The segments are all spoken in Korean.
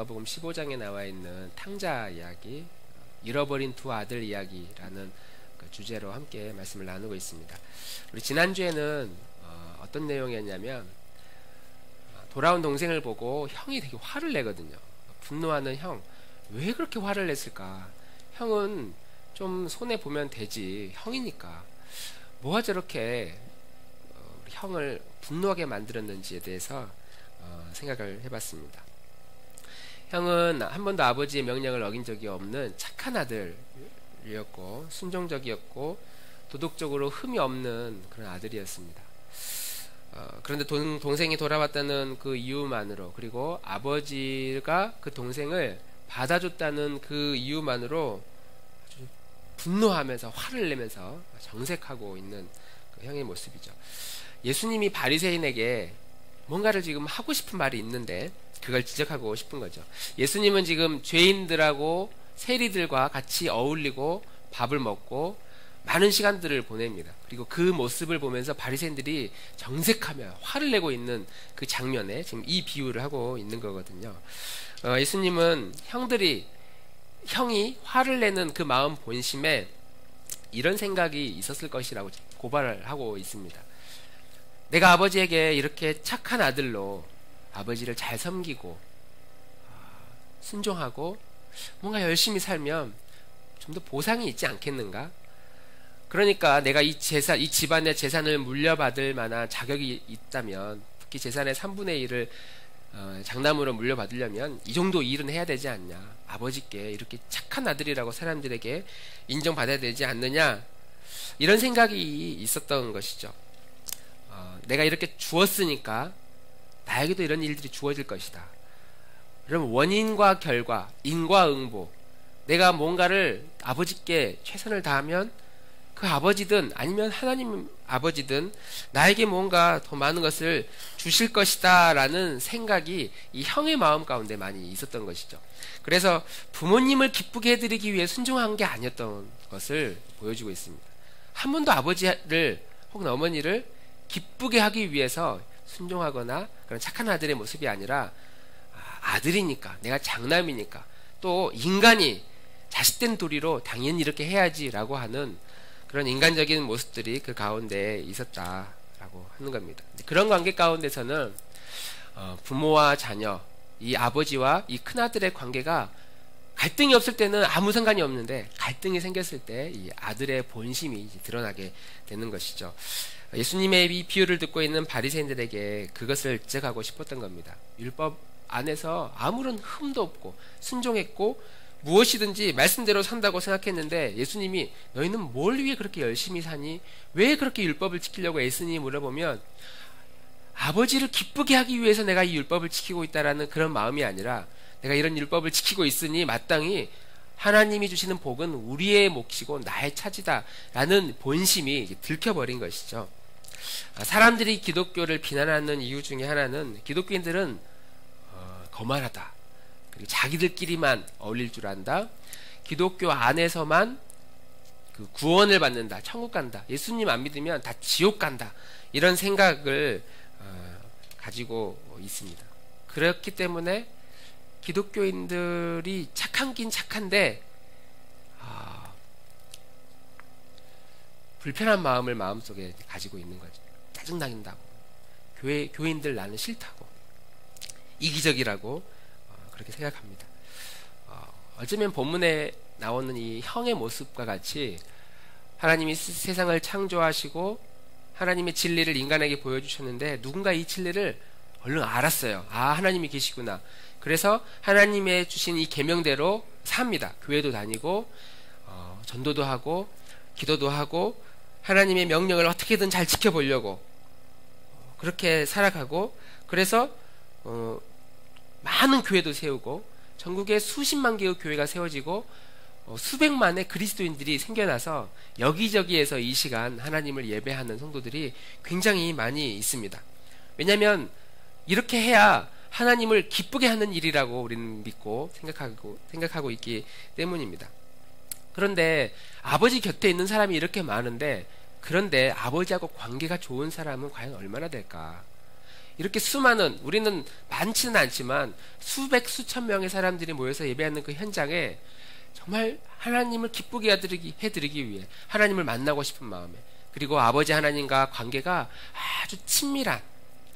누가복음 15장에 나와 있는 탕자 이야기, 잃어버린 두 아들 이야기라는 그 주제로 함께 말씀을 나누고 있습니다. 우리 지난주에는 어떤 내용이었냐면, 돌아온 동생을 보고 형이 되게 화를 내거든요. 분노하는 형, 왜 그렇게 화를 냈을까? 형은 좀 손해보면 되지, 형이니까 뭐가 저렇게 우리 형을 분노하게 만들었는지에 대해서 생각을 해봤습니다. 형은 한 번도 아버지의 명령을 어긴 적이 없는 착한 아들이었고, 순종적이었고 도덕적으로 흠이 없는 그런 아들이었습니다. 그런데 동생이 돌아왔다는 그 이유만으로, 그리고 아버지가 그 동생을 받아줬다는 그 이유만으로 아주 분노하면서 화를 내면서 정색하고 있는 그 형의 모습이죠. 예수님이 바리새인에게 뭔가를 지금 하고 싶은 말이 있는데 그걸 지적하고 싶은 거죠. 예수님은 지금 죄인들하고 세리들과 같이 어울리고 밥을 먹고 많은 시간들을 보냅니다. 그리고 그 모습을 보면서 바리새인들이 정색하며 화를 내고 있는 그 장면에 지금 이 비유를 하고 있는 거거든요. 예수님은 형이 화를 내는 그 마음 본심에 이런 생각이 있었을 것이라고 고발을 하고 있습니다. 내가 아버지에게 이렇게 착한 아들로 아버지를 잘 섬기고 순종하고 뭔가 열심히 살면 좀 더 보상이 있지 않겠는가? 그러니까 내가 이 집안의 재산을 물려받을 만한 자격이 있다면, 특히 재산의 3분의 1을 장남으로 물려받으려면 이 정도 일은 해야 되지 않냐? 아버지께 이렇게 착한 아들이라고 사람들에게 인정받아야 되지 않느냐? 이런 생각이 있었던 것이죠. 내가 이렇게 주었으니까 나에게도 이런 일들이 주어질 것이다. 그럼 원인과 결과, 인과응보, 내가 뭔가를 아버지께 최선을 다하면 그 아버지든 아니면 하나님 아버지든 나에게 뭔가 더 많은 것을 주실 것이다 라는 생각이 이 형의 마음 가운데 많이 있었던 것이죠. 그래서 부모님을 기쁘게 해드리기 위해 순종한 게 아니었던 것을 보여주고 있습니다. 한 번도 아버지를 혹은 어머니를 기쁘게 하기 위해서 순종하거나 그런 착한 아들의 모습이 아니라, 아들이니까, 내가 장남이니까, 또 인간이 자식된 도리로 당연히 이렇게 해야지 라고 하는 그런 인간적인 모습들이 그 가운데 있었다라고 하는 겁니다. 그런 관계 가운데서는 부모와 자녀, 이 아버지와 이 큰아들의 관계가 갈등이 없을 때는 아무 상관이 없는데, 갈등이 생겼을 때 이 아들의 본심이 드러나게 되는 것이죠. 예수님의 이 비유를 듣고 있는 바리새인들에게 그것을 지적하고 싶었던 겁니다. 율법 안에서 아무런 흠도 없고 순종했고 무엇이든지 말씀대로 산다고 생각했는데, 예수님이 너희는 뭘 위해 그렇게 열심히 사니? 왜 그렇게 율법을 지키려고 애쓰니? 물어보면, 아버지를 기쁘게 하기 위해서 내가 이 율법을 지키고 있다라는 그런 마음이 아니라, 내가 이런 율법을 지키고 있으니 마땅히 하나님이 주시는 복은 우리의 몫이고 나의 차지다 라는 본심이 들켜버린 것이죠. 사람들이 기독교를 비난하는 이유 중에 하나는, 기독교인들은 거만하다, 그리고 자기들끼리만 어울릴 줄 안다, 기독교 안에서만 그 구원을 받는다, 천국 간다, 예수님 안 믿으면 다 지옥 간다, 이런 생각을 가지고 있습니다. 그렇기 때문에 기독교인들이 착한긴 착한데 불편한 마음을 마음속에 가지고 있는 거죠. 짜증나긴다고, 교인들 나는 싫다고, 이기적이라고 그렇게 생각합니다. 어쩌면 본문에 나오는 이 형의 모습과 같이 하나님이 세상을 창조하시고 하나님의 진리를 인간에게 보여주셨는데, 누군가 이 진리를 얼른 알았어요. 하나님이 계시구나. 그래서 하나님의 주신 이 계명대로 삽니다. 교회도 다니고 전도도 하고 기도도 하고 하나님의 명령을 어떻게든 잘 지켜보려고 그렇게 살아가고, 그래서 많은 교회도 세우고 전국에 수십만 개의 교회가 세워지고 수백만의 그리스도인들이 생겨나서 여기저기에서 이 시간 하나님을 예배하는 성도들이 굉장히 많이 있습니다. 왜냐하면 이렇게 해야 하나님을 기쁘게 하는 일이라고 우리는 믿고 생각하고 있기 때문입니다. 그런데 아버지 곁에 있는 사람이 이렇게 많은데, 그런데 아버지하고 관계가 좋은 사람은 과연 얼마나 될까? 이렇게 수많은, 우리는 많지는 않지만 수백 수천 명의 사람들이 모여서 예배하는 그 현장에 정말 하나님을 기쁘게 해드리기 위해 하나님을 만나고 싶은 마음에, 그리고 아버지 하나님과 관계가 아주 친밀한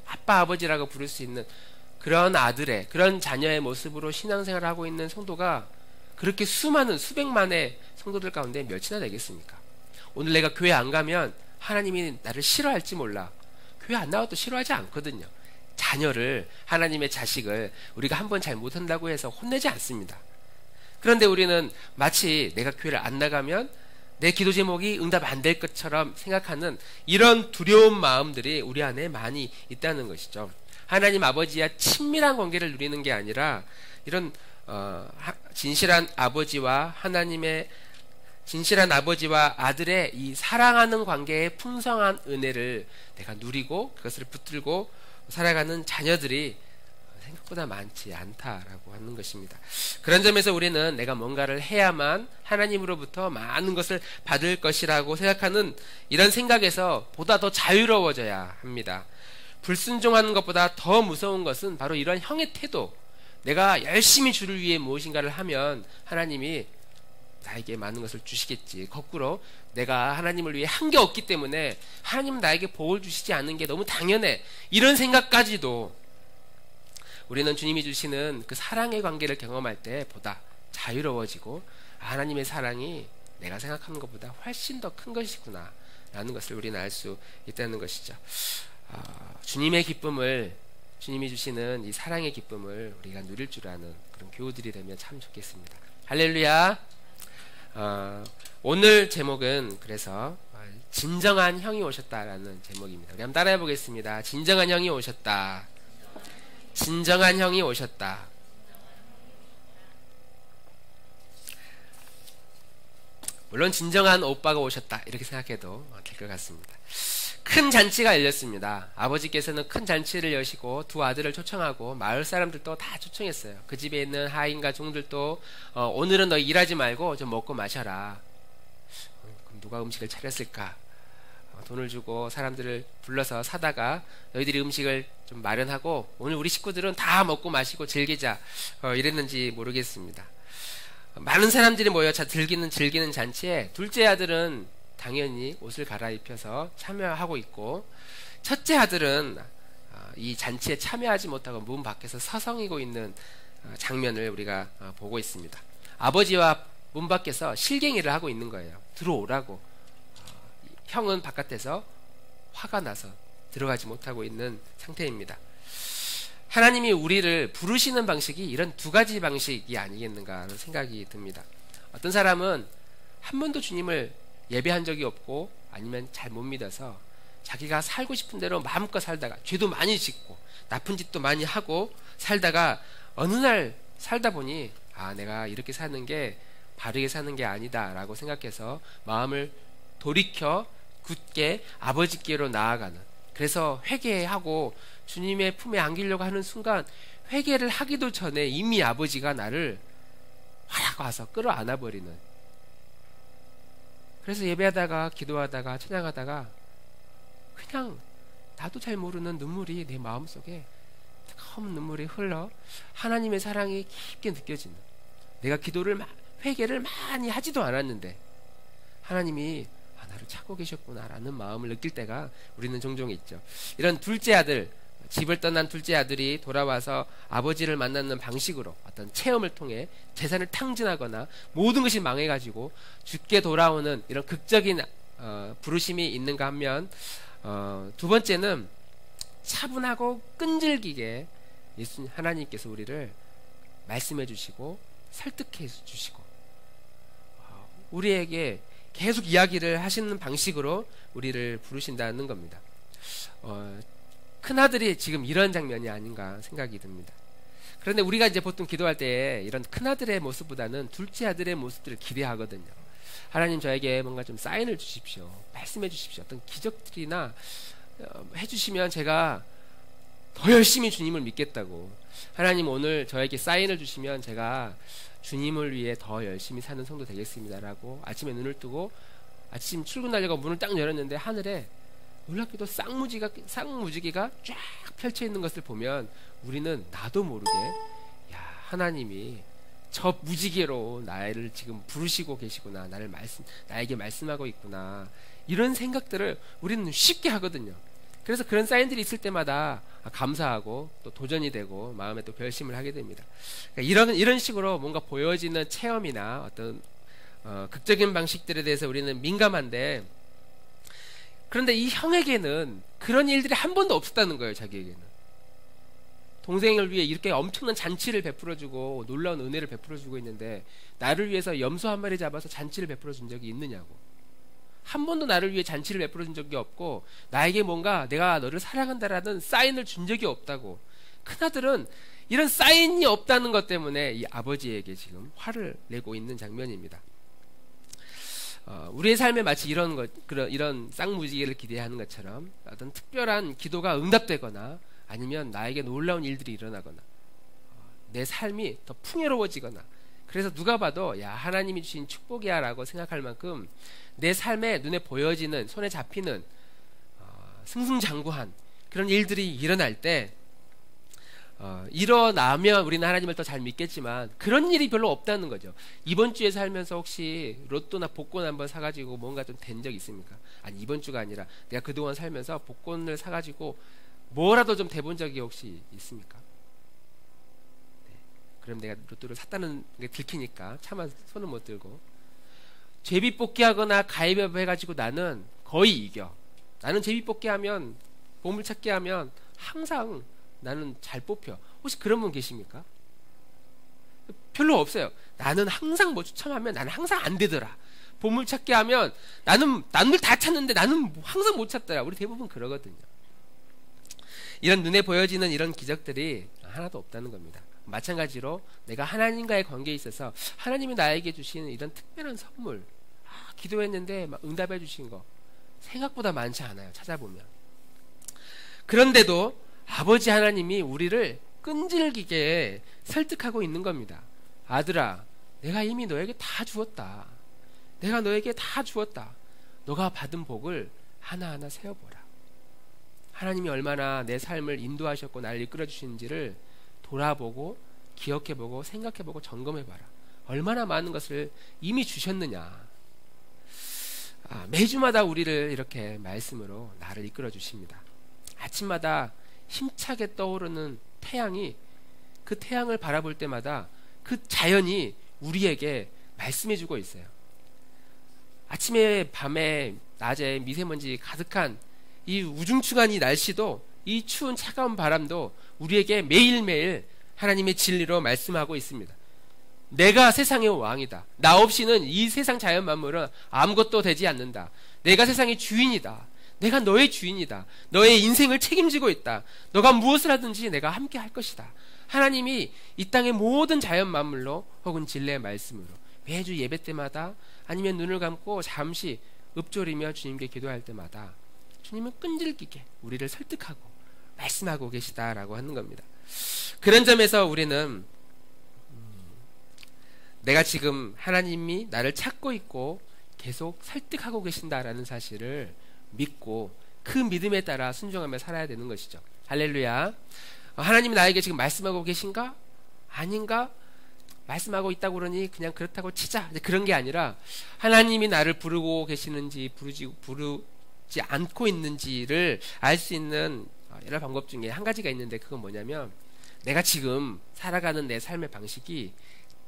아빠 아버지라고 부를 수 있는 그런 아들의, 그런 자녀의 모습으로 신앙생활을 하고 있는 성도가 그렇게 수많은 수백만의 성도들 가운데 몇이나 되겠습니까? 오늘 내가 교회 안 가면 하나님이 나를 싫어할지 몰라. 교회 안 나와도 싫어하지 않거든요. 자녀를, 하나님의 자식을 우리가 한번 잘 못한다고 해서 혼내지 않습니다. 그런데 우리는 마치 내가 교회를 안 나가면 내 기도 제목이 응답 안 될 것처럼 생각하는 이런 두려운 마음들이 우리 안에 많이 있다는 것이죠. 하나님 아버지와 친밀한 관계를 누리는 게 아니라 이런 진실한 아버지와 진실한 아버지와 아들의 이 사랑하는 관계의 풍성한 은혜를 내가 누리고 그것을 붙들고 살아가는 자녀들이 생각보다 많지 않다라고 하는 것입니다. 그런 점에서 우리는 내가 뭔가를 해야만 하나님으로부터 많은 것을 받을 것이라고 생각하는 이런 생각에서 보다 더 자유로워져야 합니다. 불순종하는 것보다 더 무서운 것은 바로 이런 형의 태도. 내가 열심히 주를 위해 무엇인가를 하면 하나님이 나에게 많은 것을 주시겠지. 거꾸로 내가 하나님을 위해 한 게 없기 때문에 하나님은 나에게 복을 주시지 않는 게 너무 당연해. 이런 생각까지도 우리는 주님이 주시는 그 사랑의 관계를 경험할 때 보다 자유로워지고 하나님의 사랑이 내가 생각하는 것보다 훨씬 더 큰 것이구나 라는 것을 우리는 알 수 있다는 것이죠. 주님의 기쁨을, 주님이 주시는 이 사랑의 기쁨을 우리가 누릴 줄 아는 그런 교우들이 되면 참 좋겠습니다. 할렐루야. 오늘 제목은 그래서 진정한 형이 오셨다라는 제목입니다. 우리 한번 따라해 보겠습니다. 진정한 형이 오셨다. 진정한 형이 오셨다. 물론 진정한 오빠가 오셨다 이렇게 생각해도 될 것 같습니다. 큰 잔치가 열렸습니다. 아버지께서는 큰 잔치를 여시고 두 아들을 초청하고 마을 사람들도 다 초청했어요. 그 집에 있는 하인과 종들도 오늘은 너 일하지 말고 좀 먹고 마셔라. 그럼 누가 음식을 차렸을까? 돈을 주고 사람들을 불러서 사다가 너희들이 음식을 좀 마련하고 오늘 우리 식구들은 다 먹고 마시고 즐기자 이랬는지 모르겠습니다. 많은 사람들이 모여 즐기는 잔치에 둘째 아들은 당연히 옷을 갈아입혀서 참여하고 있고, 첫째 아들은 이 잔치에 참여하지 못하고 문 밖에서 서성이고 있는 장면을 우리가 보고 있습니다. 아버지와 문 밖에서 실갱이를 하고 있는 거예요. 들어오라고. 형은 바깥에서 화가 나서 들어가지 못하고 있는 상태입니다. 하나님이 우리를 부르시는 방식이 이런 두 가지 방식이 아니겠는가 하는 생각이 듭니다. 어떤 사람은 한 번도 주님을 예배한 적이 없고 아니면 잘 못 믿어서 자기가 살고 싶은 대로 마음껏 살다가 죄도 많이 짓고 나쁜 짓도 많이 하고 살다가 어느 날 살다 보니 내가 이렇게 사는 게 바르게 사는 게 아니다 라고 생각해서 마음을 돌이켜 굳게 아버지께로 나아가는, 그래서 회개하고 주님의 품에 안기려고 하는 순간 회개를 하기도 전에 이미 아버지가 나를 확 와서 끌어안아 버리는, 그래서 예배하다가 기도하다가 찬양하다가 그냥 나도 잘 모르는 눈물이 내 마음속에 뜨거운 눈물이 흘러 하나님의 사랑이 깊게 느껴지는, 내가 회개를 많이 하지도 않았는데 하나님이 나를 찾고 계셨구나 라는 마음을 느낄 때가 우리는 종종 있죠. 이런 둘째 아들, 집을 떠난 둘째 아들이 돌아와서 아버지를 만나는 방식으로 어떤 체험을 통해 재산을 탕진하거나 모든 것이 망해가지고 죽게 돌아오는 이런 극적인 부르심이 있는가 하면, 두 번째는 차분하고 끈질기게 하나님께서 우리를 말씀해 주시고 설득해 주시고 우리에게 계속 이야기를 하시는 방식으로 우리를 부르신다는 겁니다. 큰아들이 지금 이런 장면이 아닌가 생각이 듭니다. 그런데 우리가 이제 보통 기도할 때 이런 큰아들의 모습보다는 둘째 아들의 모습들을 기대하거든요. 하나님 저에게 뭔가 좀 사인을 주십시오. 말씀해 주십시오. 어떤 기적들이나 해주시면 제가 더 열심히 주님을 믿겠다고. 하나님 오늘 저에게 사인을 주시면 제가 주님을 위해 더 열심히 사는 성도 되겠습니다라고 아침에 눈을 뜨고 아침 출근하려고 문을 딱 열었는데 하늘에 놀랍게도 쌍무지개가 쫙 펼쳐 있는 것을 보면 우리는 나도 모르게 야, 하나님이 저 무지개로 나를 지금 부르시고 계시구나, 나에게 말씀하고 있구나, 이런 생각들을 우리는 쉽게 하거든요. 그래서 그런 사인들이 있을 때마다 감사하고 또 도전이 되고 마음에 또 결심을 하게 됩니다. 그러니까 이런 식으로 뭔가 보여지는 체험이나 어떤 극적인 방식들에 대해서 우리는 민감한데, 그런데 이 형에게는 그런 일들이 한 번도 없었다는 거예요. 자기에게는 동생을 위해 이렇게 엄청난 잔치를 베풀어주고 놀라운 은혜를 베풀어주고 있는데, 나를 위해서 염소 한 마리 잡아서 잔치를 베풀어준 적이 있느냐고. 한 번도 나를 위해 잔치를 베풀어준 적이 없고, 나에게 뭔가 내가 너를 사랑한다라는 사인을 준 적이 없다고. 큰아들은 이런 사인이 없다는 것 때문에 이 아버지에게 지금 화를 내고 있는 장면입니다. 우리의 삶에 마치 이런 쌍무지개를 기대하는 것처럼 어떤 특별한 기도가 응답되거나, 아니면 나에게 놀라운 일들이 일어나거나, 내 삶이 더 풍요로워지거나, 그래서 누가 봐도 야, 하나님이 주신 축복이야 라고 생각할 만큼 내 삶에 눈에 보여지는, 손에 잡히는 승승장구한 그런 일들이 일어날 때, 일어나면 우리는 하나님을 더 잘 믿겠지만 그런 일이 별로 없다는 거죠. 이번 주에 살면서 혹시 로또나 복권 한번 사가지고 뭔가 좀 된 적 있습니까? 아니, 이번 주가 아니라 내가 그동안 살면서 복권을 사가지고 뭐라도 좀 돼본 적이 혹시 있습니까? 네. 그럼 내가 로또를 샀다는 게 들키니까 차마 손을 못 들고, 제비뽑기 하거나 가위바위보 해가지고 나는 거의 이겨. 나는 제비뽑기 하면, 보물찾기 하면 항상 나는 잘 뽑혀. 혹시 그런 분 계십니까? 별로 없어요. 나는 항상 뭐 추첨하면 나는 항상 안 되더라. 보물찾기 하면 나는 남들 다 찾는데 나는 항상 못 찾더라. 우리 대부분 그러거든요. 이런 눈에 보여지는 이런 기적들이 하나도 없다는 겁니다. 마찬가지로 내가 하나님과의 관계에 있어서 하나님이 나에게 주시는 이런 특별한 선물, 기도했는데 막 응답해 주신 거 생각보다 많지 않아요. 찾아보면. 그런데도 아버지 하나님이 우리를 끈질기게 설득하고 있는 겁니다. 아들아, 내가 이미 너에게 다 주었다. 내가 너에게 다 주었다. 너가 받은 복을 하나하나 세어보라. 하나님이 얼마나 내 삶을 인도하셨고 나를 이끌어 주시는지를 돌아보고 기억해보고 생각해보고 점검해봐라. 얼마나 많은 것을 이미 주셨느냐. 매주마다 우리를 이렇게 말씀으로 나를 이끌어 주십니다. 아침마다 힘차게 떠오르는 태양이, 그 태양을 바라볼 때마다 그 자연이 우리에게 말씀해주고 있어요. 아침에, 밤에, 낮에 미세먼지 가득한 이 우중충한 이 날씨도, 이 추운 차가운 바람도 우리에게 매일매일 하나님의 진리로 말씀하고 있습니다. 내가 세상의 왕이다. 나 없이는 이 세상 자연 만물은 아무것도 되지 않는다. 내가 세상의 주인이다. 내가 너의 주인이다. 너의 인생을 책임지고 있다. 너가 무엇을 하든지 내가 함께 할 것이다. 하나님이 이 땅의 모든 자연 만물로, 혹은 진리의 말씀으로 매주 예배 때마다, 아니면 눈을 감고 잠시 읊조리며 주님께 기도할 때마다 주님은 끈질기게 우리를 설득하고 말씀하고 계시다라고 하는 겁니다. 그런 점에서 우리는 내가 지금 하나님이 나를 찾고 있고 계속 설득하고 계신다라는 사실을 믿고 그 믿음에 따라 순종하며 살아야 되는 것이죠. 할렐루야. 하나님이 나에게 지금 말씀하고 계신가? 아닌가? 말씀하고 있다고 그러니 그냥 그렇다고 치자. 그런 게 아니라 하나님이 나를 부르고 계시는지 부르지 않고 있는지를 알 수 있는 여러 방법 중에 한 가지가 있는데, 그건 뭐냐면 내가 지금 살아가는 내 삶의 방식이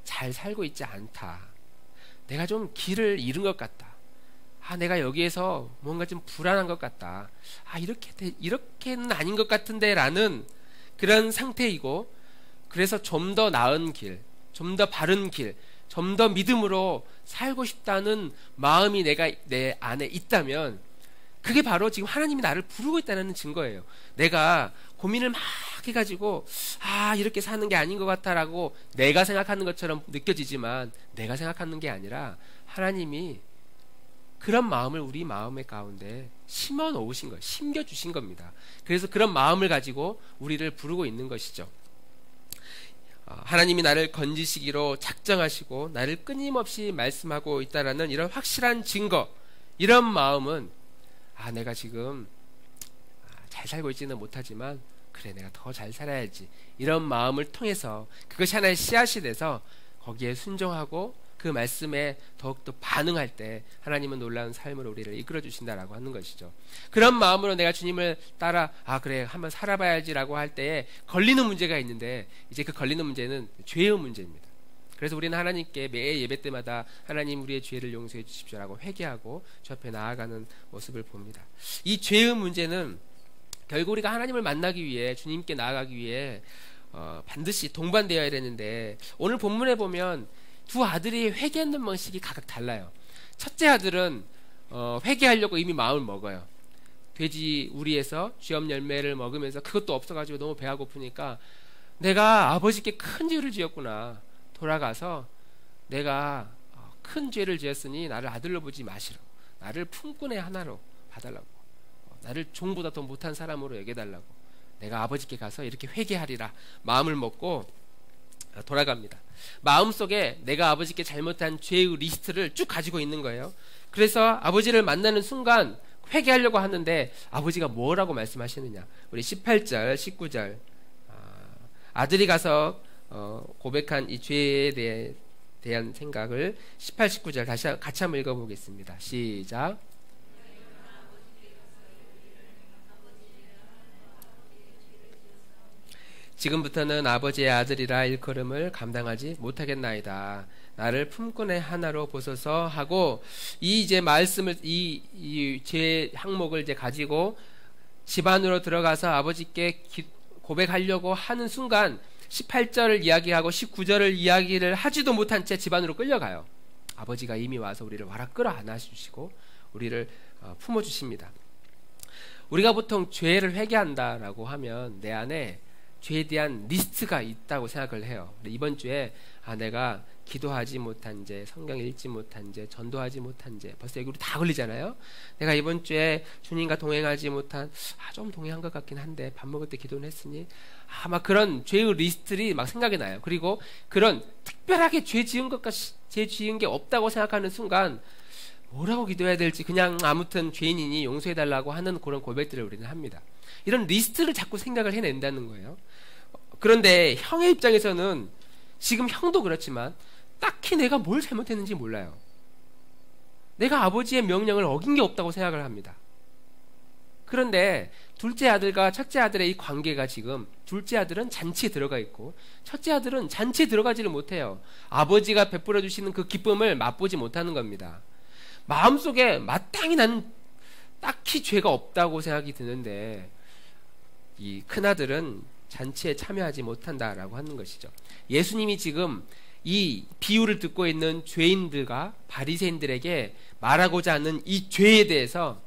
잘 살고 있지 않다. 내가 좀 길을 잃은 것 같다. 내가 여기에서 뭔가 좀 불안한 것 같다. 이렇게는 아닌 것 같은데 라는 그런 상태이고, 그래서 좀 더 나은 길, 좀 더 바른 길, 좀 더 믿음으로 살고 싶다는 마음이 내 안에 있다면, 그게 바로 지금 하나님이 나를 부르고 있다는 증거예요. 내가 고민을 막 해가지고 이렇게 사는 게 아닌 것 같다라고 내가 생각하는 것처럼 느껴지지만, 내가 생각하는 게 아니라 하나님이 그런 마음을 우리 마음의 가운데 심어 놓으신 거예요. 심겨 주신 겁니다. 그래서 그런 마음을 가지고 우리를 부르고 있는 것이죠. 하나님이 나를 건지시기로 작정하시고 나를 끊임없이 말씀하고 있다라는 이런 확실한 증거, 이런 마음은 내가 지금 잘 살고 있지는 못하지만 그래 내가 더 잘 살아야지 이런 마음을 통해서 그것이 하나의 씨앗이 돼서 거기에 순종하고 그 말씀에 더욱더 반응할 때 하나님은 놀라운 삶으로 우리를 이끌어 주신다라고 하는 것이죠. 그런 마음으로 내가 주님을 따라 그래 한번 살아봐야지라고 할 때에 걸리는 문제가 있는데 이제 그 걸리는 문제는 죄의 문제입니다. 그래서 우리는 하나님께 매 예배 때마다 하나님 우리의 죄를 용서해 주십시오라고 회개하고 주 앞에 나아가는 모습을 봅니다. 이 죄의 문제는 결국 우리가 하나님을 만나기 위해 주님께 나아가기 위해 반드시 동반되어야 되는데 오늘 본문에 보면 두 아들이 회개하는 방식이 각각 달라요. 첫째 아들은 회개하려고 이미 마음을 먹어요. 돼지 우리에서 쥐업 열매를 먹으면서 그것도 없어가지고 너무 배가 고프니까 내가 아버지께 큰 죄를 지었구나. 돌아가서 내가 큰 죄를 지었으니 나를 아들로 보지 마시라. 나를 품꾼의 하나로 봐달라고. 나를 종보다 더 못한 사람으로 여겨달라고. 내가 아버지께 가서 이렇게 회개하리라. 마음을 먹고 돌아갑니다. 마음속에 내가 아버지께 잘못한 죄의 리스트를 쭉 가지고 있는 거예요. 그래서 아버지를 만나는 순간 회개하려고 하는데 아버지가 뭐라고 말씀하시느냐. 우리 18절 19절 아들이 가서 고백한 이 죄에 대한 생각을 18, 19절 다시 같이 한번 읽어보겠습니다. 시작. 지금부터는 아버지의 아들이라 일컬음을 감당하지 못하겠나이다. 나를 품꾼의 하나로 보소서 하고 이 이제 말씀을 이 제 항목을 이제 가지고 집 안으로 들어가서 아버지께 고백하려고 하는 순간 18절을 이야기하고 19절을 이야기를 하지도 못한 채 집 안으로 끌려가요. 아버지가 이미 와서 우리를 와라 끌어 안아주시고 우리를 품어주십니다. 우리가 보통 죄를 회개한다라고 하면 내 안에 죄에 대한 리스트가 있다고 생각을 해요. 이번 주에 내가 기도하지 못한 죄, 성경 읽지 못한 죄, 전도하지 못한 죄, 벌써 여기 우리 다 걸리잖아요. 내가 이번 주에 주님과 동행하지 못한 좀 동행한 것 같긴 한데 밥 먹을 때 기도는 했으니 막 그런 죄의 리스트들이 막 생각이 나요. 그리고 그런 특별하게 죄 지은 게 없다고 생각하는 순간 뭐라고 기도해야 될지 그냥 아무튼 죄인이니 용서해달라고 하는 그런 고백들을 우리는 합니다. 이런 리스트를 자꾸 생각을 해낸다는 거예요. 그런데 형의 입장에서는 지금 형도 그렇지만 딱히 내가 뭘 잘못했는지 몰라요. 내가 아버지의 명령을 어긴 게 없다고 생각을 합니다. 그런데 둘째 아들과 첫째 아들의 이 관계가 지금 둘째 아들은 잔치에 들어가 있고 첫째 아들은 잔치에 들어가지를 못해요. 아버지가 베풀어 주시는 그 기쁨을 맛보지 못하는 겁니다. 마음속에 마땅히 나는 딱히 죄가 없다고 생각이 드는데 이 큰아들은 잔치에 참여하지 못한다라고 하는 것이죠. 예수님이 지금 이 비유를 듣고 있는 죄인들과 바리새인들에게 말하고자 하는 이 죄에 대해서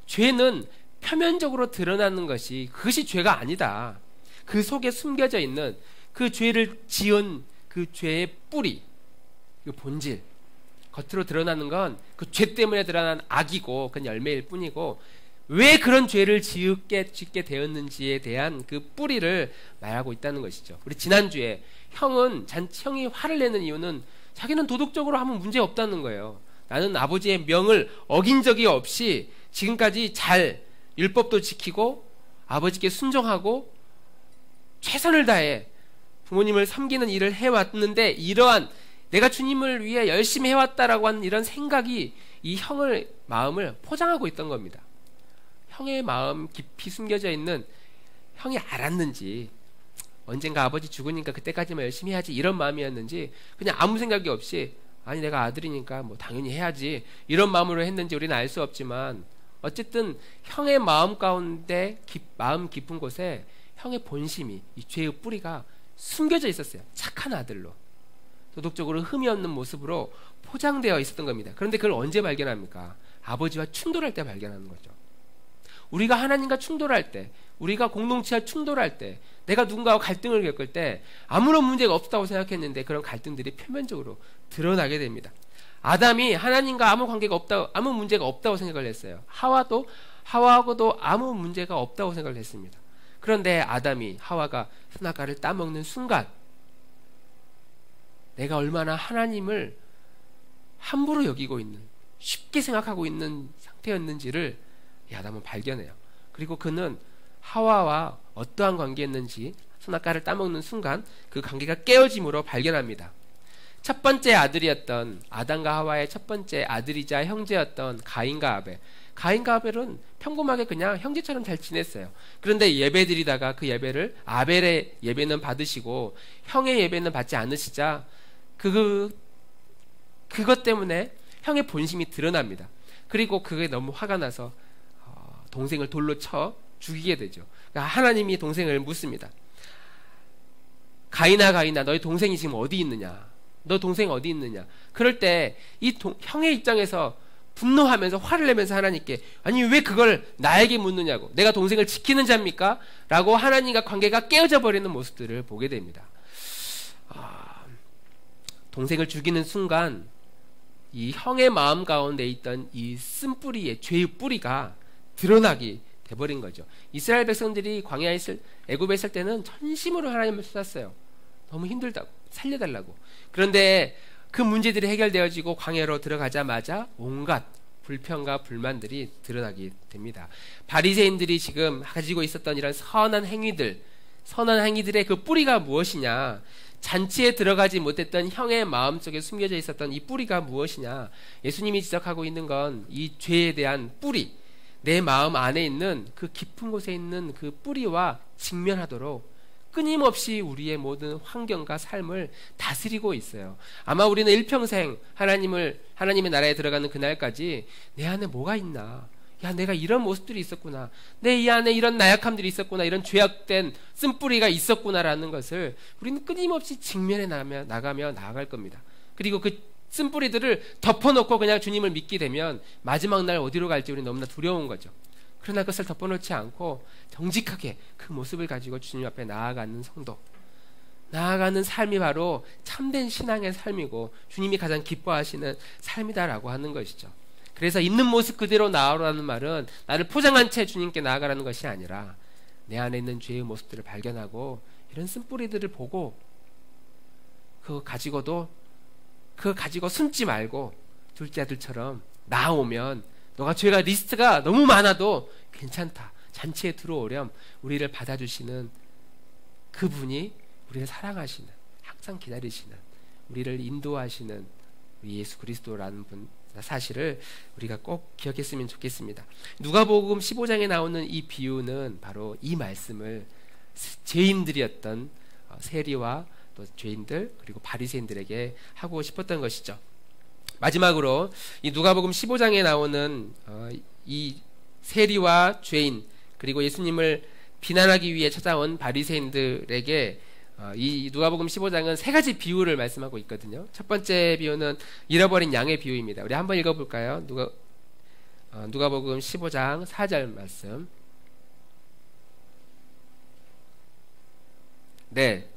죄는 표면적으로 드러나는 것이 그것이 죄가 아니다. 그 속에 숨겨져 있는 그 죄를 지은 그 죄의 뿌리, 그 본질, 겉으로 드러나는 건 그 죄 때문에 드러난 악이고 그 열매일 뿐이고 왜 그런 죄를 짓게 되었는지에 대한 그 뿌리를 말하고 있다는 것이죠. 우리 지난주에 형이 화를 내는 이유는 자기는 도덕적으로 하면 문제 없다는 거예요. 나는 아버지의 명을 어긴 적이 없이 지금까지 잘 율법도 지키고 아버지께 순종하고 최선을 다해 부모님을 섬기는 일을 해왔는데 이러한 내가 주님을 위해 열심히 해왔다라고 하는 이런 생각이 이 형의 마음을 포장하고 있던 겁니다. 형의 마음 깊이 숨겨져 있는 형이 알았는지 언젠가 아버지 죽으니까 그때까지만 열심히 해야지 이런 마음이었는지 그냥 아무 생각이 없이 아니 내가 아들이니까 뭐 당연히 해야지 이런 마음으로 했는지 우리는 알 수 없지만 어쨌든 형의 마음 가운데 마음 깊은 곳에 형의 본심이 이 죄의 뿌리가 숨겨져 있었어요. 착한 아들로 도덕적으로 흠이 없는 모습으로 포장되어 있었던 겁니다. 그런데 그걸 언제 발견합니까? 아버지와 충돌할 때 발견하는 거죠. 우리가 하나님과 충돌할 때, 우리가 공동체와 충돌할 때, 내가 누군가와 갈등을 겪을 때 아무런 문제가 없다고 생각했는데 그런 갈등들이 표면적으로 드러나게 됩니다. 아담이 하나님과 아무 문제가 없다고 생각을 했어요. 하와하고도 아무 문제가 없다고 생각을 했습니다. 그런데 하와가 선악과를 따먹는 순간 내가 얼마나 하나님을 함부로 여기고 있는, 쉽게 생각하고 있는 상태였는지를 이 아담은 발견해요. 그리고 그는 하와와 어떠한 관계였는지 선악과를 따먹는 순간 그 관계가 깨어짐으로 발견합니다. 첫 번째 아들이었던 아담과 하와의 첫 번째 아들이자 형제였던 가인과 아벨. 가인과 아벨은 평범하게 그냥 형제처럼 잘 지냈어요. 그런데 예배드리다가 그 예배를 아벨의 예배는 받으시고 형의 예배는 받지 않으시자 그것 때문에 형의 본심이 드러납니다. 그리고 그게 너무 화가 나서 동생을 돌로 쳐 죽이게 되죠. 그러니까 하나님이 동생을 묻습니다. 가인아 가인아 너희 동생이 지금 어디 있느냐? 너 동생 어디 있느냐? 그럴 때 이 형의 입장에서 분노하면서 화를 내면서 하나님께 아니 왜 그걸 나에게 묻느냐고, 내가 동생을 지키는 자입니까? 라고 하나님과 관계가 깨어져 버리는 모습들을 보게 됩니다. 동생을 죽이는 순간 이 형의 마음 가운데 있던 이 쓴뿌리의 죄의 뿌리가 드러나게 돼버린 거죠. 이스라엘 백성들이 광야에 애굽에 있을 때는 전심으로 하나님을 쏟았어요. 너무 힘들다고, 살려달라고. 그런데 그 문제들이 해결되어지고 광야로 들어가자마자 온갖 불평과 불만들이 드러나게 됩니다. 바리새인들이 지금 가지고 있었던 이런 선한 행위들의 그 뿌리가 무엇이냐? 잔치에 들어가지 못했던 형의 마음속에 숨겨져 있었던 이 뿌리가 무엇이냐? 예수님이 지적하고 있는 건 이 죄에 대한 뿌리, 내 마음 안에 있는 그 깊은 곳에 있는 그 뿌리와 직면하도록 끊임없이 우리의 모든 환경과 삶을 다스리고 있어요. 아마 우리는 일평생 하나님의 나라에 들어가는 그날까지 내 안에 뭐가 있나? 야, 내가 이런 모습들이 있었구나. 내 이 안에 이런 나약함들이 있었구나. 이런 죄악된 쓴뿌리가 있었구나라는 것을 우리는 끊임없이 직면해 나가며 나아갈 겁니다. 그리고 그 쓴뿌리들을 덮어놓고 그냥 주님을 믿게 되면 마지막 날 어디로 갈지 우리는 너무나 두려운 거죠. 그러나 그것을 덮어놓지 않고 정직하게 그 모습을 가지고 주님 앞에 나아가는 성도, 나아가는 삶이 바로 참된 신앙의 삶이고 주님이 가장 기뻐하시는 삶이다라고 하는 것이죠. 그래서 있는 모습 그대로 나아오라는 말은 나를 포장한 채 주님께 나아가라는 것이 아니라 내 안에 있는 죄의 모습들을 발견하고 이런 쓴뿌리들을 보고 그거 가지고 숨지 말고 둘째 아들처럼 나오면 너가 죄가 리스트가 너무 많아도 괜찮다. 잔치에 들어오렴. 우리를 받아주시는 그분이 우리를 사랑하시는, 항상 기다리시는, 우리를 인도하시는 우리 예수 그리스도라는 분 사실을 우리가 꼭 기억했으면 좋겠습니다. 누가복음 15장에 나오는 이 비유는 바로 이 말씀을 죄인들이었던 세리와 또 죄인들 그리고 바리새인들에게 하고 싶었던 것이죠. 마지막으로 이 누가복음 15장에 나오는 이 세리와 죄인 그리고 예수님을 비난하기 위해 찾아온 바리새인들에게 이 누가복음 15장은 세 가지 비유를 말씀하고 있거든요. 첫 번째 비유는 잃어버린 양의 비유입니다. 우리 한번 읽어볼까요? 누가복음 15장 4절 말씀. 네,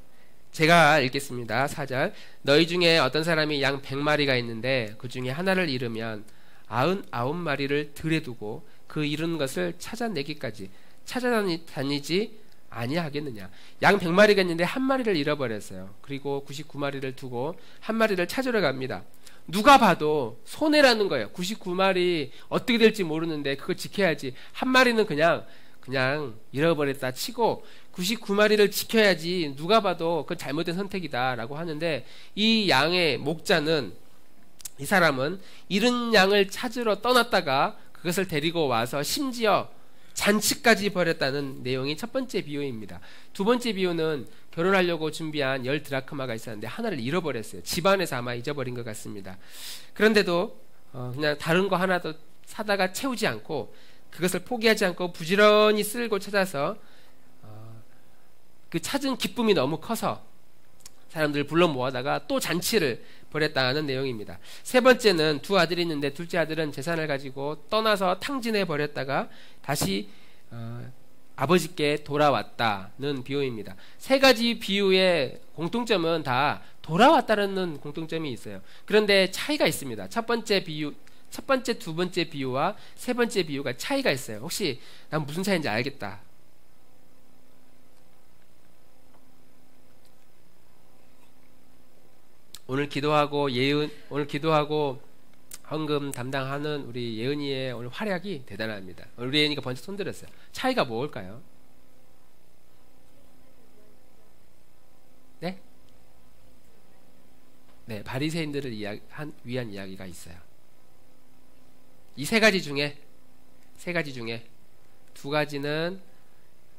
제가 읽겠습니다. 4절. 너희 중에 어떤 사람이 양 100마리가 있는데 그 중에 하나를 잃으면 99마리를 들에 두고 그 잃은 것을 찾아내기까지 찾아다니지 아니하겠느냐. 양 100마리가 있는데 한 마리를 잃어버렸어요. 그리고 99마리를 두고 한 마리를 찾으러 갑니다. 누가 봐도 손해라는 거예요. 99마리 어떻게 될지 모르는데 그거 지켜야지. 한 마리는 그냥 잃어버렸다 치고 99마리를 지켜야지. 누가 봐도 그건 잘못된 선택이다라고 하는데 이 양의 목자는, 이 사람은 잃은 양을 찾으러 떠났다가 그것을 데리고 와서 심지어 잔치까지 벌였다는 내용이 첫 번째 비유입니다. 두 번째 비유는 결혼하려고 준비한 10드라크마가 있었는데 하나를 잃어버렸어요. 집안에서 아마 잊어버린 것 같습니다. 그런데도 그냥 다른 거 하나도 사다가 채우지 않고 그것을 포기하지 않고 부지런히 쓸고 찾아서 그 찾은 기쁨이 너무 커서 사람들을 불러 모아다가 또 잔치를 벌였다는 내용입니다. 세 번째는 두 아들이 있는데 둘째 아들은 재산을 가지고 떠나서 탕진해 버렸다가 다시 아버지께 돌아왔다는 비유입니다. 세 가지 비유의 공통점은 다 돌아왔다는 공통점이 있어요. 그런데 차이가 있습니다. 첫 번째, 두 번째 비유와 세 번째 비유가 차이가 있어요. 혹시 난 무슨 차이인지 알겠다. 오늘 기도하고 헌금 담당하는 우리 예은이의 오늘 활약이 대단합니다. 우리 예은이가 번쩍 손들었어요. 차이가 뭘까요? 네, 바리새인들을 위한 이야기가 있어요. 이 세 가지 중에 두 가지는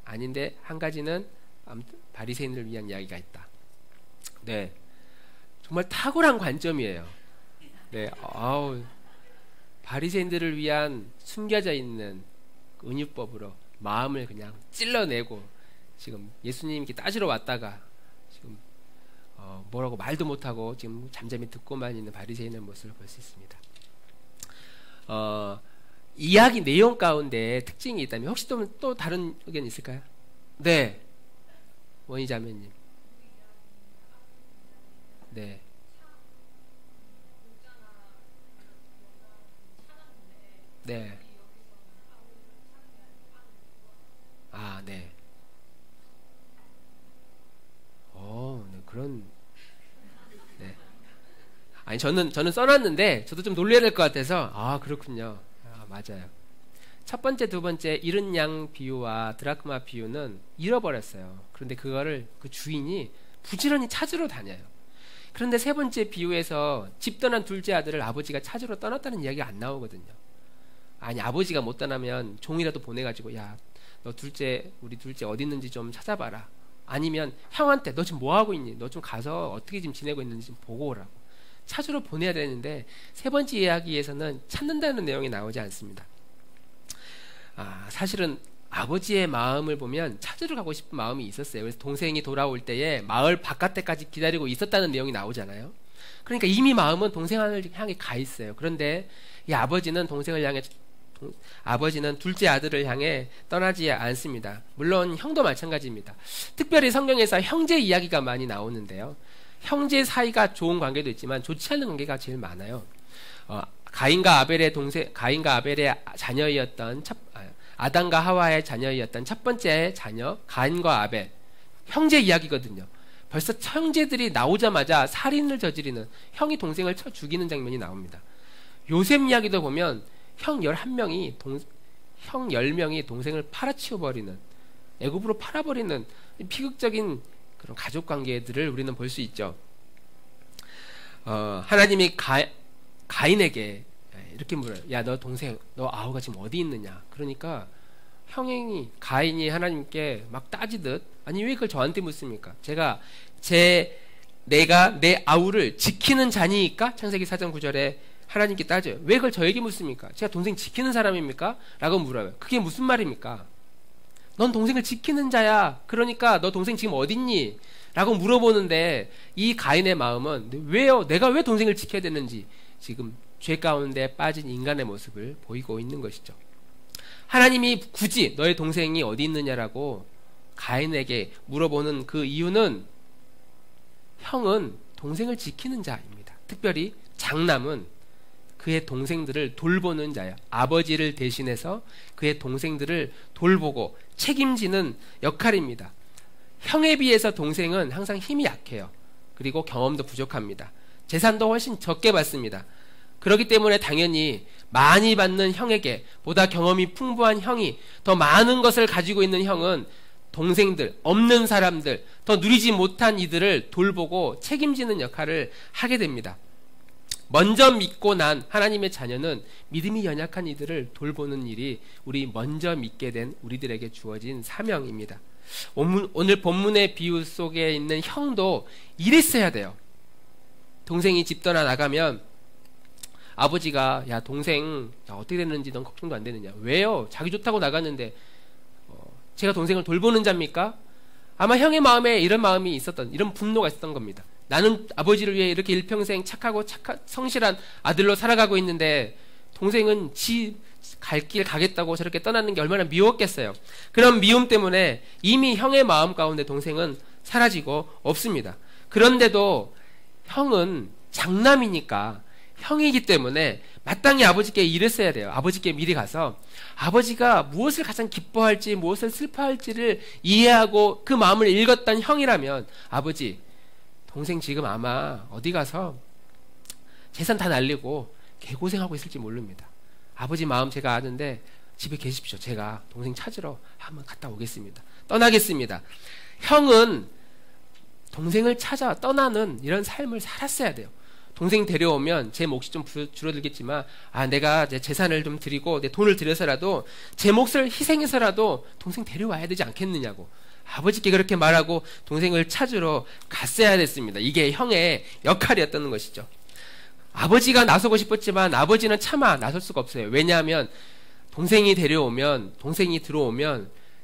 아닌데 한 가지는 바리새인들을 위한 이야기가 있다. 네, 정말 탁월한 관점이에요. 네, 바리새인들을 위한 숨겨져 있는 은유법으로 마음을 그냥 찔러내고 지금 예수님께 따지러 왔다가 지금 뭐라고 말도 못하고 지금 잠잠히 듣고만 있는 바리새인의 모습을 볼 수 있습니다. 이야기 내용 가운데 특징이 있다면 혹시 또 다른 의견 있을까요? 네, 원희 자매님. 네. 네. 아, 네. 네, 그런, 네. 아니, 저는 써놨는데, 저도 좀 놀려야 될 것 같아서, 그렇군요. 맞아요. 첫 번째, 두 번째, 잃은 양 비유와 드라크마 비유는 잃어버렸어요. 그런데 그거를 그 주인이 부지런히 찾으러 다녀요. 그런데 세 번째 비유에서 집 떠난 둘째 아들을 아버지가 찾으러 떠났다는 이야기가 안 나오거든요. 아니, 아버지가 못 떠나면 종이라도 보내가지고, 야, 우리 둘째 어디 있는지 좀 찾아봐라. 아니면 형한테 너 지금 뭐 하고 있니? 너 좀 가서 어떻게 지금 지내고 있는지 좀 보고 오라고. 찾으러 보내야 되는데 세 번째 이야기에서는 찾는다는 내용이 나오지 않습니다. 사실은 아버지의 마음을 보면 찾으러 가고 싶은 마음이 있었어요. 그래서 동생이 돌아올 때에 마을 바깥에까지 기다리고 있었다는 내용이 나오잖아요. 그러니까 이미 마음은 동생을 향해 가 있어요. 그런데 이 아버지는 둘째 아들을 향해 떠나지 않습니다. 물론 형도 마찬가지입니다. 특별히 성경에서 형제 이야기가 많이 나오는데요. 형제 사이가 좋은 관계도 있지만 좋지 않은 관계가 제일 많아요. 가인과 아벨의 자녀이었던 아담과 하와의 자녀이었던 첫 번째 자녀 가인과 아벨, 형제 이야기거든요. 벌써 형제들이 나오자마자 살인을 저지르는, 형이 동생을 쳐 죽이는 장면이 나옵니다. 요셉 이야기도 보면 형 11명이 형 10명이 동생을 팔아치워버리는, 애굽으로 팔아버리는 비극적인 그런 가족관계들을 우리는 볼 수 있죠. 하나님이 가인에게 이렇게 물어요. 야, 너 동생, 너 아우가 지금 어디 있느냐? 그러니까 가인이 하나님께 막 따지듯, 아니 왜 그걸 저한테 묻습니까? 내가 내 아우를 지키는 자니까? 창세기 4장 9절에 하나님께 따져요. 왜 그걸 저에게 묻습니까? 제가 동생 지키는 사람입니까? 라고 물어요. 그게 무슨 말입니까? 넌 동생을 지키는 자야. 그러니까 너 동생 지금 어딨니? 라고 물어보는데 이 가인의 마음은 왜요? 내가 왜 동생을 지켜야 되는지 지금 죄 가운데 빠진 인간의 모습을 보이고 있는 것이죠. 하나님이 굳이 너의 동생이 어디 있느냐라고 가인에게 물어보는 그 이유는 형은 동생을 지키는 자입니다. 특별히 장남은 그의 동생들을 돌보는 자야. 아버지를 대신해서 그의 동생들을 돌보고 책임지는 역할입니다. 형에 비해서 동생은 항상 힘이 약해요. 그리고 경험도 부족합니다. 재산도 훨씬 적게 받습니다. 그렇기 때문에 당연히 많이 받는 형에게 보다 경험이 풍부한 형이, 더 많은 것을 가지고 있는 형은 동생들, 없는 사람들, 더 누리지 못한 이들을 돌보고 책임지는 역할을 하게 됩니다. 먼저 믿고 난 하나님의 자녀는 믿음이 연약한 이들을 돌보는 일이 우리 먼저 믿게 된 우리들에게 주어진 사명입니다. 오늘 본문의 비유 속에 있는 형도 이랬어야 돼요. 동생이 집 떠나 나가면 아버지가, 야 동생 어떻게 됐는지 넌 걱정도 안 되느냐? 왜요? 자기 좋다고 나갔는데 제가 동생을 돌보는 자입니까? 아마 형의 마음에 이런 마음이 있었던, 이런 분노가 있었던 겁니다. 나는 아버지를 위해 이렇게 일평생 착하고 성실한 아들로 살아가고 있는데 동생은 갈 길 가겠다고 저렇게 떠나는 게 얼마나 미웠겠어요. 그런 미움 때문에 이미 형의 마음 가운데 동생은 사라지고 없습니다. 그런데도 형은 장남이니까, 형이기 때문에 마땅히 아버지께 이랬어야 돼요. 아버지께 미리 가서 아버지가 무엇을 가장 기뻐할지, 무엇을 슬퍼할지를 이해하고 그 마음을 읽었던 형이라면, 아버지, 동생 지금 아마 어디 가서 재산 다 날리고 개고생하고 있을지 모릅니다. 아버지 마음 제가 아는데 집에 계십시오. 제가 동생 찾으러 한번 갔다 오겠습니다. 떠나겠습니다. 형은 동생을 찾아 떠나는 이런 삶을 살았어야 돼요. 동생 데려오면 제 몫이 좀 줄어들겠지만 내가 내 재산을 좀 드리고 내 돈을 들여서라도 제 몫을 희생해서라도 동생 데려와야 되지 않겠느냐고 아버지께 그렇게 말하고 동생을 찾으러 갔어야 됐습니다. 이게 형의 역할이었던 것이죠. 아버지가 나서고 싶었지만 아버지는 차마 나설 수가 없어요. 왜냐하면 동생이 들어오면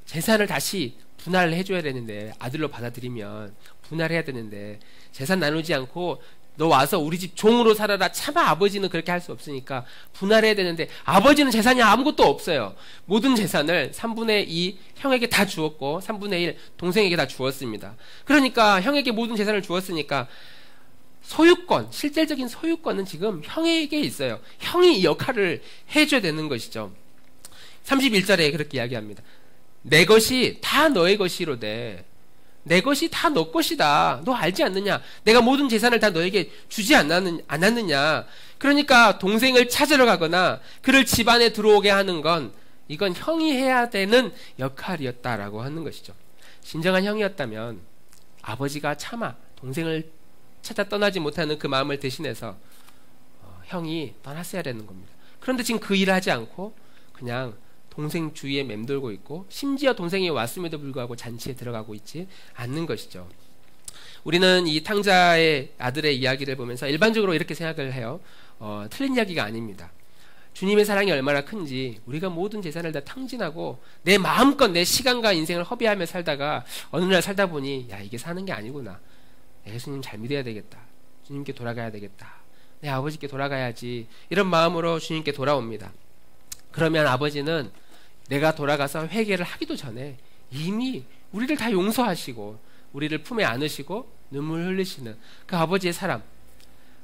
재산을 다시 분할을 해줘야 되는데, 아들로 받아들이면 분할해야 되는데 재산 나누지 않고 너 와서 우리 집 종으로 살아라, 차마 아버지는 그렇게 할 수 없으니까 분할해야 되는데, 아버지는 재산이 아무것도 없어요. 모든 재산을 3분의 2 형에게 다 주었고 3분의 1 동생에게 다 주었습니다. 그러니까 형에게 모든 재산을 주었으니까 소유권, 실질적인 소유권은 지금 형에게 있어요. 형이 이 역할을 해줘야 되는 것이죠. 31절에 그렇게 이야기합니다. 내 것이 다 너의 것이로되, 내 것이 다 너 것이다. 너 알지 않느냐? 내가 모든 재산을 다 너에게 주지 않았느냐? 그러니까 동생을 찾으러 가거나 그를 집안에 들어오게 하는 건 이건 형이 해야 되는 역할이었다라고 하는 것이죠. 진정한 형이었다면 아버지가 차마 동생을 찾아 떠나지 못하는 그 마음을 대신해서 형이 떠났어야 되는 겁니다. 그런데 지금 그 일을 하지 않고 그냥 동생 주위에 맴돌고 있고, 심지어 동생이 왔음에도 불구하고 잔치에 들어가고 있지 않는 것이죠. 우리는 이 탕자의 아들의 이야기를 보면서 일반적으로 이렇게 생각을 해요. 틀린 이야기가 아닙니다. 주님의 사랑이 얼마나 큰지 우리가 모든 재산을 다 탕진하고 내 마음껏 내 시간과 인생을 허비하며 살다가 어느 날 살다 보니 이게 사는 게 아니구나. 예수님 잘 믿어야 되겠다. 주님께 돌아가야 되겠다. 내 아버지께 돌아가야지. 이런 마음으로 주님께 돌아옵니다. 그러면 아버지는 내가 돌아가서 회개를 하기도 전에 이미 우리를 다 용서하시고 우리를 품에 안으시고 눈물 흘리시는 그 아버지의 사랑,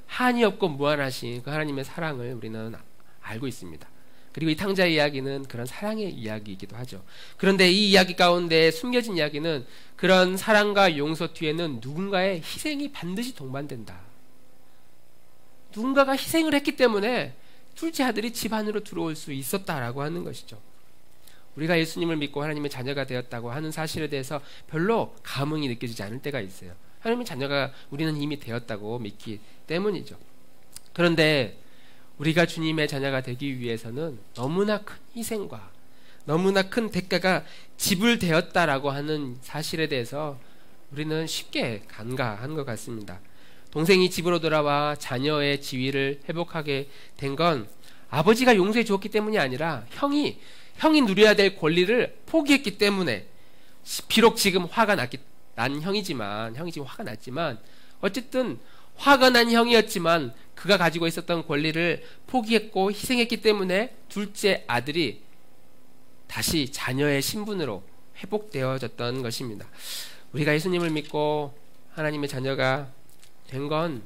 한이 없고 무한하신 그 하나님의 사랑을 우리는 알고 있습니다. 그리고 이 탕자의 이야기는 그런 사랑의 이야기이기도 하죠. 그런데 이 이야기 가운데 숨겨진 이야기는, 그런 사랑과 용서 뒤에는 누군가의 희생이 반드시 동반된다. 누군가가 희생을 했기 때문에 둘째 아들이 집 안으로 들어올 수 있었다라고 하는 것이죠. 우리가 예수님을 믿고 하나님의 자녀가 되었다고 하는 사실에 대해서 별로 감흥이 느껴지지 않을 때가 있어요. 하나님의 자녀가 우리는 이미 되었다고 믿기 때문이죠. 그런데 우리가 주님의 자녀가 되기 위해서는 너무나 큰 희생과 너무나 큰 대가가 지불되었다라고 하는 사실에 대해서 우리는 쉽게 간과한 것 같습니다. 동생이 집으로 돌아와 자녀의 지위를 회복하게 된 건 아버지가 용서해 주었기 때문이 아니라 형이 누려야 될 권리를 포기했기 때문에, 비록 지금 난 형이지만, 형이 지금 화가 났지만, 어쨌든 화가 난 형이었지만 그가 가지고 있었던 권리를 포기했고 희생했기 때문에 둘째 아들이 다시 자녀의 신분으로 회복되어졌던 것입니다. 우리가 예수님을 믿고 하나님의 자녀가 된 건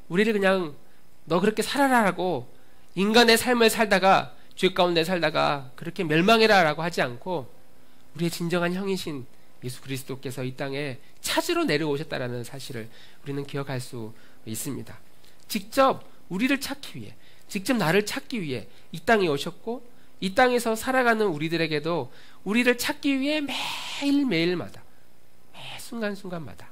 우리를 그냥 너 그렇게 살아라라고, 인간의 삶을 살다가 죄 가운데 살다가 그렇게 멸망해라 라고 하지 않고, 우리의 진정한 형이신 예수 그리스도께서 이 땅에 찾으러 내려오셨다라는 사실을 우리는 기억할 수 있습니다. 직접 우리를 찾기 위해, 직접 나를 찾기 위해 이 땅에 오셨고, 이 땅에서 살아가는 우리들에게도 우리를 찾기 위해 매일매일마다, 매 순간순간마다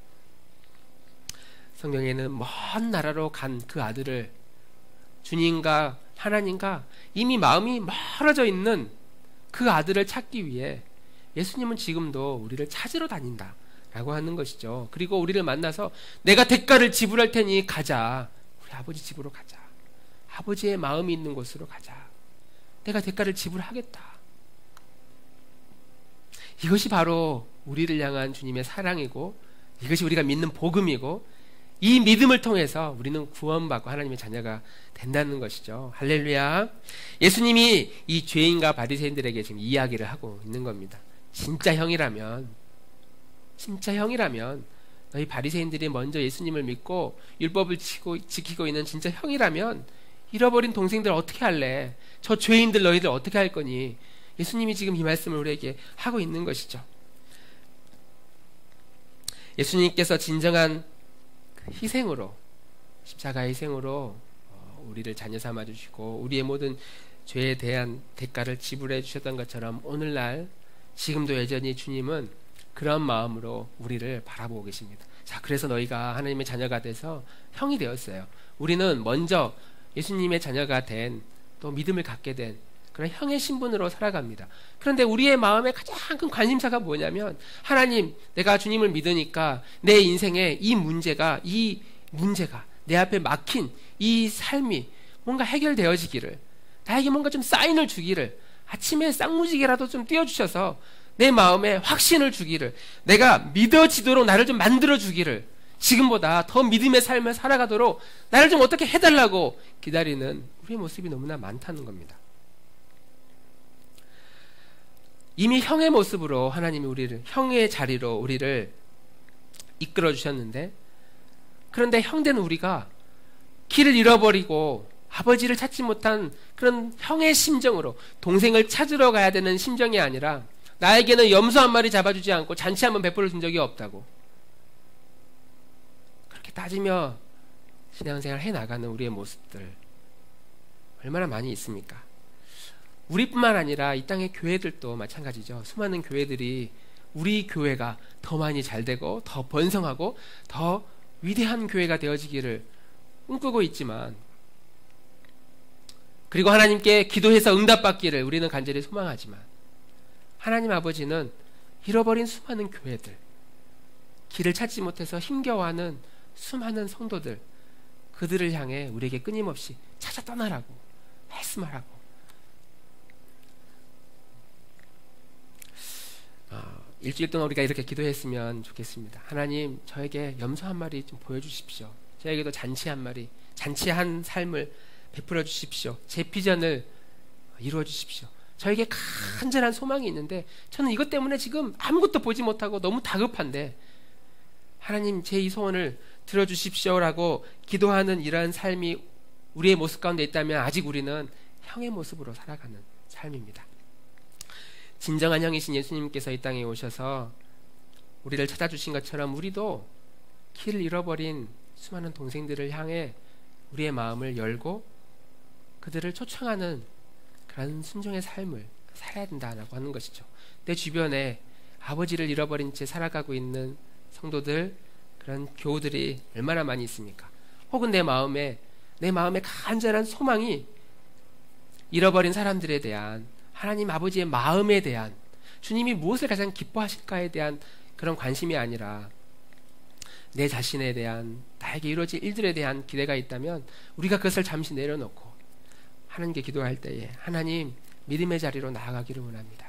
성경에는 먼 나라로 간 그 아들을 주님과 하나님과 이미 마음이 멀어져 있는 그 아들을 찾기 위해 예수님은 지금도 우리를 찾으러 다닌다라고 하는 것이죠. 그리고 우리를 만나서 내가 대가를 지불할 테니 가자. 우리 아버지 집으로 가자. 아버지의 마음이 있는 곳으로 가자. 내가 대가를 지불하겠다. 이것이 바로 우리를 향한 주님의 사랑이고, 이것이 우리가 믿는 복음이고, 이 믿음을 통해서 우리는 구원받고 하나님의 자녀가 된다는 것이죠. 할렐루야. 예수님이 이 죄인과 바리새인들에게 지금 이야기를 하고 있는 겁니다. 진짜 형이라면 너희 바리새인들이 먼저 예수님을 믿고 율법을 지키고 있는 진짜 형이라면 잃어버린 동생들 어떻게 할래? 저 죄인들 너희들 어떻게 할 거니? 예수님이 지금 이 말씀을 우리에게 하고 있는 것이죠. 예수님께서 진정한 희생으로, 십자가의 희생으로 우리를 자녀 삼아 주시고 우리의 모든 죄에 대한 대가를 지불해 주셨던 것처럼, 오늘날 지금도 여전히 주님은 그런 마음으로 우리를 바라보고 계십니다. 자, 그래서 너희가 하나님의 자녀가 돼서 형이 되었어요. 우리는 먼저 예수님의 자녀가 된, 또 믿음을 갖게 된 그런 형의 신분으로 살아갑니다. 그런데 우리의 마음에 가장 큰 관심사가 뭐냐면, 하나님, 내가 주님을 믿으니까 내 인생에 이 문제가 내 앞에 막힌 이 삶이 뭔가 해결되어지기를, 나에게 뭔가 좀 사인을 주기를, 아침에 쌍무지개라도 좀 띄워주셔서 내 마음에 확신을 주기를, 내가 믿어지도록 나를 좀 만들어주기를, 지금보다 더 믿음의 삶을 살아가도록 나를 좀 어떻게 해달라고 기다리는 우리의 모습이 너무나 많다는 겁니다. 이미 형의 모습으로 하나님이 우리를, 형의 자리로 우리를 이끌어 주셨는데, 그런데 형된 우리가 길을 잃어버리고 아버지를 찾지 못한 그런 형의 심정으로 동생을 찾으러 가야 되는 심정이 아니라, 나에게는 염소 한 마리 잡아주지 않고 잔치 한번 베풀어 준 적이 없다고, 그렇게 따지며 신앙생활 해나가는 우리의 모습들 얼마나 많이 있습니까? 우리뿐만 아니라 이 땅의 교회들도 마찬가지죠. 수많은 교회들이 우리 교회가 더 많이 잘되고 더 번성하고 더 위대한 교회가 되어지기를 꿈꾸고 있지만, 그리고 하나님께 기도해서 응답받기를 우리는 간절히 소망하지만, 하나님 아버지는 잃어버린 수많은 교회들, 길을 찾지 못해서 힘겨워하는 수많은 성도들, 그들을 향해 우리에게 끊임없이 찾아 떠나라고 말씀하라고. 일주일 동안 우리가 이렇게 기도했으면 좋겠습니다. 하나님, 저에게 염소 한 마리 좀 보여주십시오. 저에게도 잔치 한 마리, 잔치한 삶을 베풀어 주십시오. 제 비전을 이루어 주십시오. 저에게 간절한 소망이 있는데 저는 이것 때문에 지금 아무것도 보지 못하고 너무 다급한데, 하나님, 제 이 소원을 들어주십시오라고 기도하는 이러한 삶이 우리의 모습 가운데 있다면, 아직 우리는 형의 모습으로 살아가는 삶입니다. 진정한 형이신 예수님께서 이 땅에 오셔서 우리를 찾아주신 것처럼, 우리도 길을 잃어버린 수많은 동생들을 향해 우리의 마음을 열고 그들을 초청하는 그런 순종의 삶을 살아야 된다고 하는 것이죠. 내 주변에 아버지를 잃어버린 채 살아가고 있는 성도들, 그런 교우들이 얼마나 많이 있습니까? 혹은 내 마음에 간절한 소망이 잃어버린 사람들에 대한, 하나님 아버지의 마음에 대한, 주님이 무엇을 가장 기뻐하실까에 대한 그런 관심이 아니라, 내 자신에 대한, 나에게 이루어질 일들에 대한 기대가 있다면 우리가 그것을 잠시 내려놓고 하나님께 기도할 때에, 하나님, 믿음의 자리로 나아가기를 원합니다.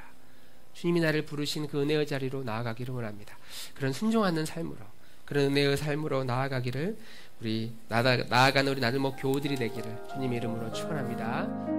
주님이 나를 부르신 그 은혜의 자리로 나아가기를 원합니다. 그런 순종하는 삶으로, 그런 은혜의 삶으로 나아가기를, 나아가는 우리 나들목 교우들이 되기를 주님의 이름으로 축원합니다.